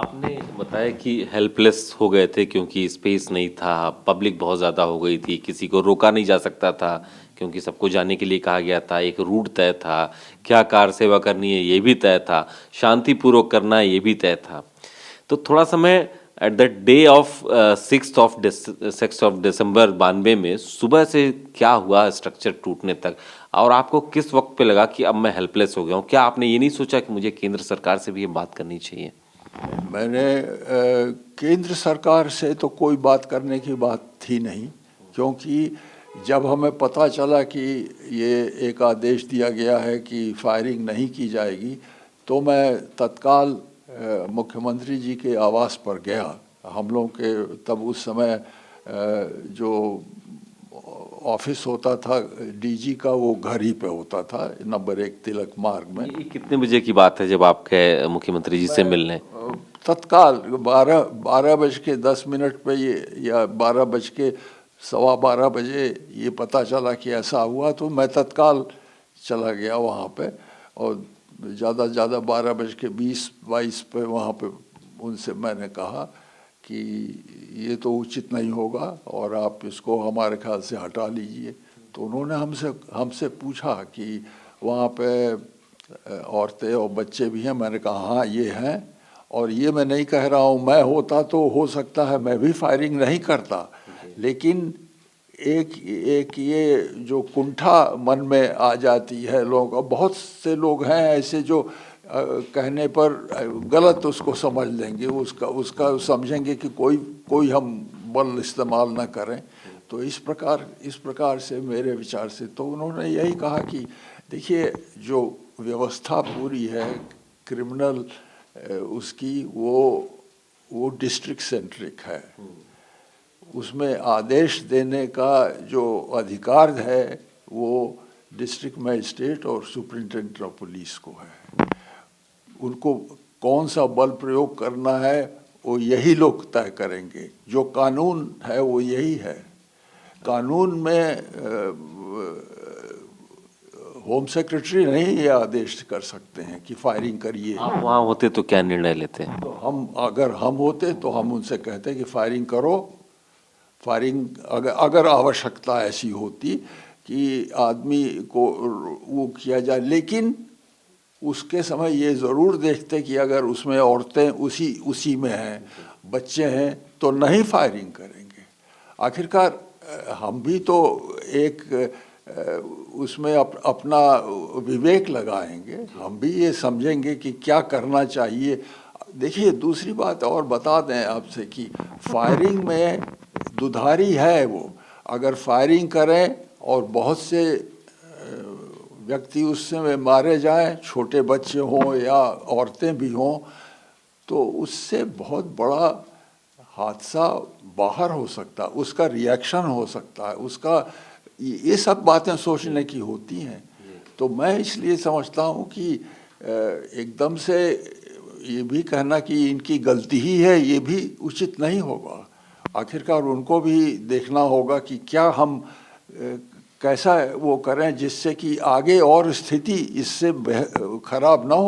आपने बताया कि हेल्पलेस हो गए थे क्योंकि स्पेस नहीं था, पब्लिक बहुत ज़्यादा हो गई थी, किसी को रोका नहीं जा सकता था क्योंकि सबको जाने के लिए कहा गया था, एक रूट तय था, क्या कार सेवा करनी है ये भी तय था, शांतिपूर्वक करना है ये भी तय था। तो थोड़ा समय at the day of 6 of December 92 में सुबह से क्या हुआ स्ट्रक्चर टूटने तक, और आपको किस वक्त पे लगा कि अब मैं हेल्पलेस हो गया हूँ? क्या आपने ये नहीं सोचा कि मुझे केंद्र सरकार से भी ये बात करनी चाहिए? मैंने केंद्र सरकार से तो कोई बात करने की बात थी नहीं, क्योंकि जब हमें पता चला कि ये एक आदेश दिया गया है कि फायरिंग नहीं की जाएगी, तो मैं तत्काल मुख्यमंत्री जी के आवास पर गया। हम लोग के तब उस समय जो ऑफिस होता था डीजी का, वो घर ही पे होता था, नंबर 1 तिलक मार्ग में। ये कितने बजे की बात है जब आप गए मुख्यमंत्री जी से मिलने? तत्काल 12:10 पे ये, या 12:15 ये पता चला कि ऐसा हुआ, तो मैं तत्काल चला गया वहाँ पे, और ज़्यादा से ज़्यादा 12:20-22 पे वहाँ पे उनसे मैंने कहा कि ये तो उचित नहीं होगा और आप इसको हमारे ख्याल से हटा लीजिए। तो उन्होंने हमसे पूछा कि वहाँ पे औरतें और बच्चे भी हैं। मैंने कहा हाँ ये हैं, और ये मैं नहीं कह रहा हूँ, मैं होता तो हो सकता है मैं भी फायरिंग नहीं करता, लेकिन एक ये जो कुंठा मन में आ जाती है लोगों, बहुत से लोग हैं ऐसे जो कहने पर गलत उसको समझ लेंगे, उसका समझेंगे कि कोई हम बल इस्तेमाल ना करें। तो इस प्रकार से मेरे विचार से तो उन्होंने यही कहा कि देखिए, जो व्यवस्था पूरी है क्रिमिनल उसकी, वो डिस्ट्रिक्ट सेंट्रिक है। उसमें आदेश देने का जो अधिकार है वो डिस्ट्रिक्ट मजिस्ट्रेट और सुपरिटेंडेंट ऑफ पुलिस को है। उनको कौन सा बल प्रयोग करना है वो यही लोग तय करेंगे। जो कानून है वो यही है। कानून में होम सेक्रेटरी नहीं ये आदेश कर सकते हैं कि फायरिंग करिए। आप वहाँ होते तो क्या निर्णय लेते? तो अगर हम होते तो हम उनसे कहते कि फायरिंग करो। फायरिंग अगर आवश्यकता ऐसी होती कि आदमी को वो किया जाए, लेकिन उसके समय ये ज़रूर देखते कि अगर उसमें औरतें उसी में हैं, बच्चे हैं, तो नहीं फायरिंग करेंगे। आखिरकार हम भी तो एक उसमें अपना विवेक लगाएंगे, हम भी ये समझेंगे कि क्या करना चाहिए। देखिए, दूसरी बात और बता दें आपसे कि फायरिंग में दुधारी है वो। अगर फायरिंग करें और बहुत से व्यक्ति उससे मारे जाएं, छोटे बच्चे हों या औरतें भी हों, तो उससे बहुत बड़ा हादसा बाहर हो सकता है, उसका रिएक्शन हो सकता है, उसका ये सब बातें सोचने की होती हैं। तो मैं इसलिए समझता हूँ कि एकदम से ये भी कहना कि इनकी गलती ही है, ये भी उचित नहीं होगा। आखिरकार उनको भी देखना होगा कि क्या हम कैसा वो करें जिससे कि आगे और स्थिति इससे खराब ना हो।